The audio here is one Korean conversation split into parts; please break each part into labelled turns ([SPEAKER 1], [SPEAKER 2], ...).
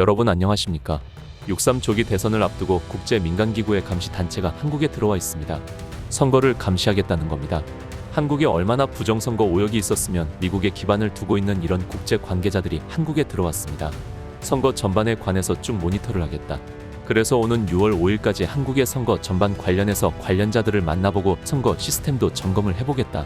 [SPEAKER 1] 여러분 안녕하십니까? 6.3 조기 대선을 앞두고 국제민간기구의 감시단체가 한국에 들어와 있습니다. 선거를 감시하겠다는 겁니다. 한국에 얼마나 부정선거 오역이 있었으면 미국에 기반을 두고 있는 이런 국제 관계자들이 한국에 들어왔습니다. 선거 전반에 관해서 쭉 모니터를 하겠다. 그래서 오는 6월 5일까지 한국의 선거 전반 관련해서 관련자들을 만나보고 선거 시스템도 점검을 해보겠다.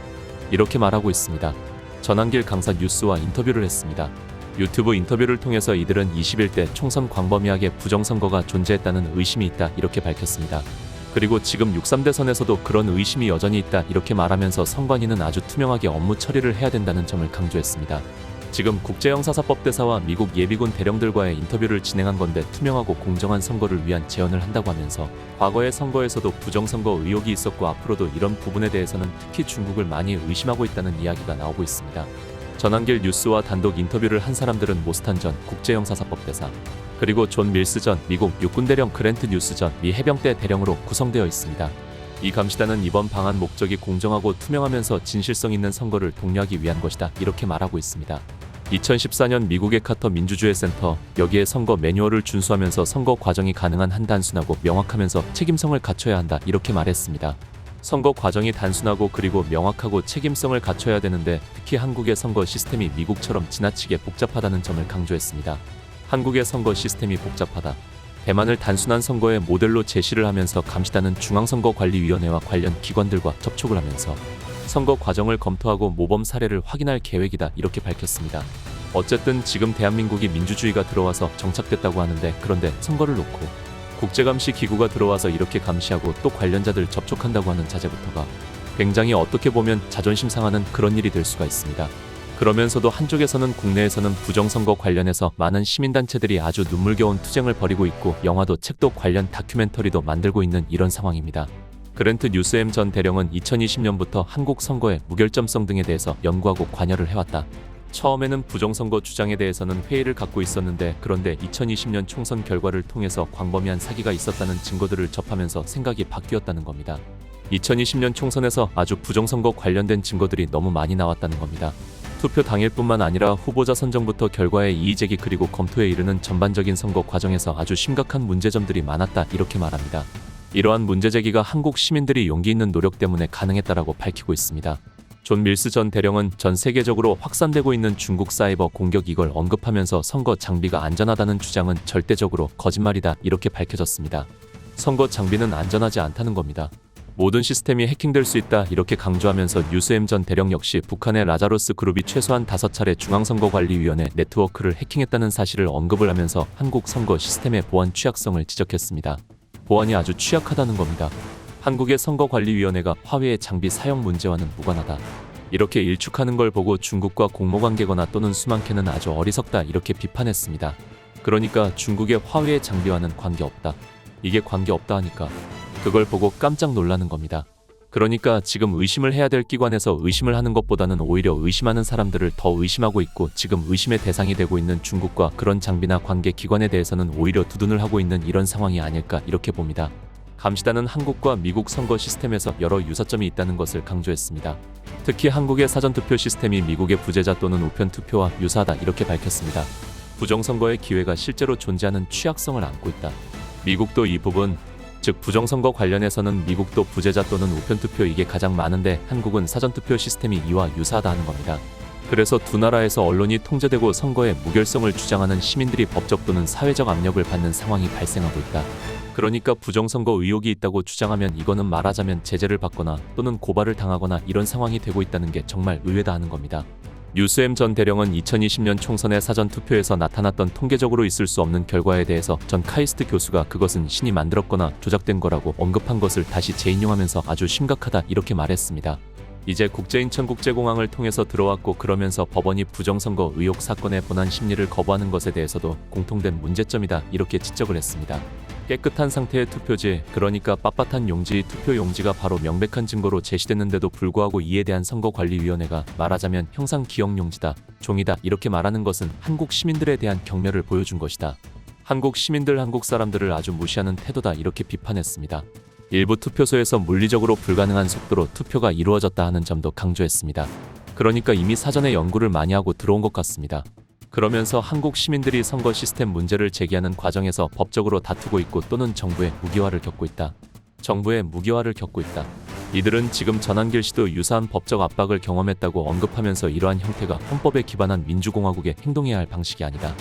[SPEAKER 1] 이렇게 말하고 있습니다. 전한길 강사 뉴스와 인터뷰를 했습니다. 유튜브 인터뷰를 통해서 이들은 21대 총선 광범위하게 부정선거가 존재했다는 의심이 있다 이렇게 밝혔습니다. 그리고 지금 6.3 대선에서도 그런 의심이 여전히 있다 이렇게 말하면서 선관위는 아주 투명하게 업무 처리를 해야 된다는 점을 강조했습니다. 지금 국제형사사법 대사와 미국 예비군 대령들과의 인터뷰를 진행한 건데 투명하고 공정한 선거를 위한 제언을 한다고 하면서 과거의 선거에서도 부정선거 의혹이 있었고 앞으로도 이런 부분에 대해서는 특히 중국을 많이 의심하고 있다는 이야기가 나오고 있습니다. 전한길 뉴스와 단독 인터뷰를 한 사람들은 모스탄 전 국제형사사법 대사, 그리고 존 밀스 전 미국 육군대령 그랜트 뉴스 전 미 해병대 대령으로 구성되어 있습니다. 이 감시단은 이번 방안 목적이 공정하고 투명하면서 진실성 있는 선거를 독려하기 위한 것이다 이렇게 말하고 있습니다. 2014년 미국의 카터 민주주의 센터, 여기에 선거 매뉴얼을 준수하면서 선거 과정이 가능한 한 단순하고 명확하면서 책임성을 갖춰야 한다 이렇게 말했습니다. 선거 과정이 단순하고 그리고 명확하고 책임성을 갖춰야 되는데 특히 한국의 선거 시스템이 미국처럼 지나치게 복잡하다는 점을 강조했습니다. 한국의 선거 시스템이 복잡하다. 대만을 단순한 선거의 모델로 제시를 하면서 감시단은 중앙선거관리위원회와 관련 기관들과 접촉을 하면서 선거 과정을 검토하고 모범 사례를 확인할 계획이다 이렇게 밝혔습니다. 어쨌든 지금 대한민국이 민주주의가 들어와서 정착됐다고 하는데 그런데 선거를 놓고 국제감시 기구가 들어와서 이렇게 감시하고 또 관련자들 접촉한다고 하는 자체부터가 굉장히 어떻게 보면 자존심 상하는 그런 일이 될 수가 있습니다. 그러면서도 한쪽에서는 국내에서는 부정선거 관련해서 많은 시민단체들이 아주 눈물겨운 투쟁을 벌이고 있고 영화도 책도 관련 다큐멘터리도 만들고 있는 이런 상황입니다. 그랜트 뉴스엠 전 대령은 2020년부터 한국 선거의 무결점성 등에 대해서 연구하고 관여를 해왔다. 처음에는 부정선거 주장에 대해서는 회의를 갖고 있었는데 그런데 2020년 총선 결과를 통해서 광범위한 사기가 있었다는 증거들을 접하면서 생각이 바뀌었다는 겁니다. 2020년 총선에서 아주 부정선거 관련된 증거들이 너무 많이 나왔다는 겁니다. 투표 당일뿐만 아니라 후보자 선정부터 결과의 이의제기 그리고 검토에 이르는 전반적인 선거 과정에서 아주 심각한 문제점들이 많았다 이렇게 말합니다. 이러한 문제제기가 한국 시민들이 용기 있는 노력 때문에 가능했다라고 밝히고 있습니다. 존 밀스 전 대령은 전 세계적으로 확산되고 있는 중국 사이버 공격 이걸 언급하면서 선거 장비가 안전하다는 주장은 절대적으로 거짓말이다 이렇게 밝혀졌습니다. 선거 장비는 안전하지 않다는 겁니다. 모든 시스템이 해킹될 수 있다 이렇게 강조하면서 뉴스엠 전 대령 역시 북한의 라자로스 그룹이 최소한 5차례 중앙선거관리위원회 네트워크를 해킹했다는 사실을 언급을 하면서 한국 선거 시스템의 보안 취약성을 지적했습니다. 보안이 아주 취약하다는 겁니다. 한국의 선거관리위원회가 화웨이 장비 사용 문제와는 무관하다. 이렇게 일축하는 걸 보고 중국과 공모관계거나 또는 수많게는 아주 어리석다 이렇게 비판했습니다. 그러니까 중국의 화웨이 장비와는 관계없다. 이게 관계없다 하니까 그걸 보고 깜짝 놀라는 겁니다. 그러니까 지금 의심을 해야 될 기관에서 의심을 하는 것보다는 오히려 의심하는 사람들을 더 의심하고 있고 지금 의심의 대상이 되고 있는 중국과 그런 장비나 관계 기관에 대해서는 오히려 두둔을 하고 있는 이런 상황이 아닐까 이렇게 봅니다. 감시단은 한국과 미국 선거 시스템에서 여러 유사점이 있다는 것을 강조했습니다. 특히 한국의 사전투표 시스템이 미국의 부재자 또는 우편 투표와 유사하다 이렇게 밝혔습니다. 부정선거의 기회가 실제로 존재하는 취약성을 안고 있다. 미국도 이 부분, 즉 부정선거 관련해서는 미국도 부재자 또는 우편투표 이게 가장 많은데 한국은 사전투표 시스템이 이와 유사하다 하는 겁니다. 그래서 두 나라에서 언론이 통제되고 선거의 무결성을 주장하는 시민들이 법적 또는 사회적 압력을 받는 상황이 발생하고 있다. 그러니까 부정선거 의혹이 있다고 주장하면 이거는 말하자면 제재를 받거나 또는 고발을 당하거나 이런 상황이 되고 있다는 게 정말 의외다 하는 겁니다. 뉴스엠 전 대령은 2020년 총선의 사전투표에서 나타났던 통계적으로 있을 수 없는 결과에 대해서 전 카이스트 교수가 그것은 신이 만들었거나 조작된 거라고 언급한 것을 다시 재인용하면서 아주 심각하다 이렇게 말했습니다. 이제 국제인천국제공항을 통해서 들어왔고 그러면서 법원이 부정선거 의혹 사건의 본안 심리를 거부하는 것에 대해서도 공통된 문제점이다 이렇게 지적을 했습니다. 깨끗한 상태의 투표지, 그러니까 빳빳한 용지, 투표 용지가 바로 명백한 증거로 제시됐는데도 불구하고 이에 대한 선거관리위원회가 말하자면 형상 기억 용지다, 종이다 이렇게 말하는 것은 한국 시민들에 대한 경멸을 보여준 것이다. 한국 시민들, 한국 사람들을 아주 무시하는 태도다 이렇게 비판했습니다. 일부 투표소에서 물리적으로 불가능한 속도로 투표가 이루어졌다 하는 점도 강조했습니다. 그러니까 이미 사전에 연구를 많이 하고 들어온 것 같습니다. 그러면서 한국 시민들이 선거 시스템 문제를 제기하는 과정에서 법적으로 다투고 있고 또는 정부의 무기화를 겪고 있다. 정부의 무기화를 겪고 있다. 이들은 지금 전한길 씨도 유사한 법적 압박을 경험했다고 언급하면서 이러한 형태가 헌법에 기반한 민주공화국의 행동해야 할 방식이 아니다.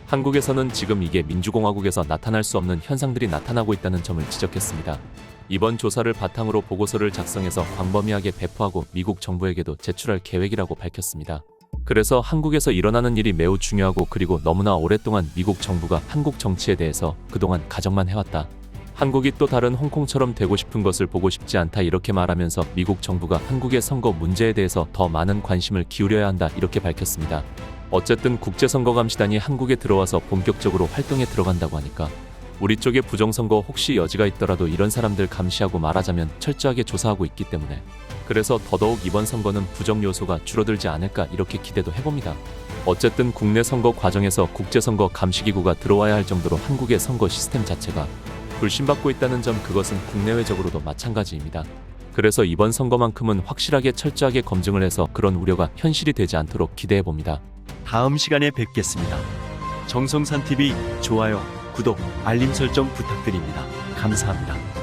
[SPEAKER 1] 한국에서는 지금 이게 민주공화국에서 나타날 수 없는 현상들이 나타나고 있다는 점을 지적했습니다. 이번 조사를 바탕으로 보고서를 작성해서 광범위하게 배포하고 미국 정부에게도 제출할 계획이라고 밝혔습니다. 그래서 한국에서 일어나는 일이 매우 중요하고 그리고 너무나 오랫동안 미국 정부가 한국 정치에 대해서 그동안 가정만 해왔다. 한국이 또 다른 홍콩처럼 되고 싶은 것을 보고 싶지 않다 이렇게 말하면서 미국 정부가 한국의 선거 문제에 대해서 더 많은 관심을 기울여야 한다 이렇게 밝혔습니다. 어쨌든 국제선거감시단이 한국에 들어와서 본격적으로 활동에 들어간다고 하니까 우리 쪽에 부정선거 혹시 여지가 있더라도 이런 사람들 감시하고 말하자면 철저하게 조사하고 있기 때문에 그래서 더더욱 이번 선거는 부정 요소가 줄어들지 않을까 이렇게 기대도 해봅니다. 어쨌든 국내 선거 과정에서 국제선거 감시기구가 들어와야 할 정도로 한국의 선거 시스템 자체가 불신받고 있다는 점 그것은 국내외적으로도 마찬가지입니다. 그래서 이번 선거만큼은 확실하게 철저하게 검증을 해서 그런 우려가 현실이 되지 않도록 기대해봅니다.
[SPEAKER 2] 다음 시간에 뵙겠습니다. 정성산TV 좋아요, 구독, 알림 설정 부탁드립니다. 감사합니다.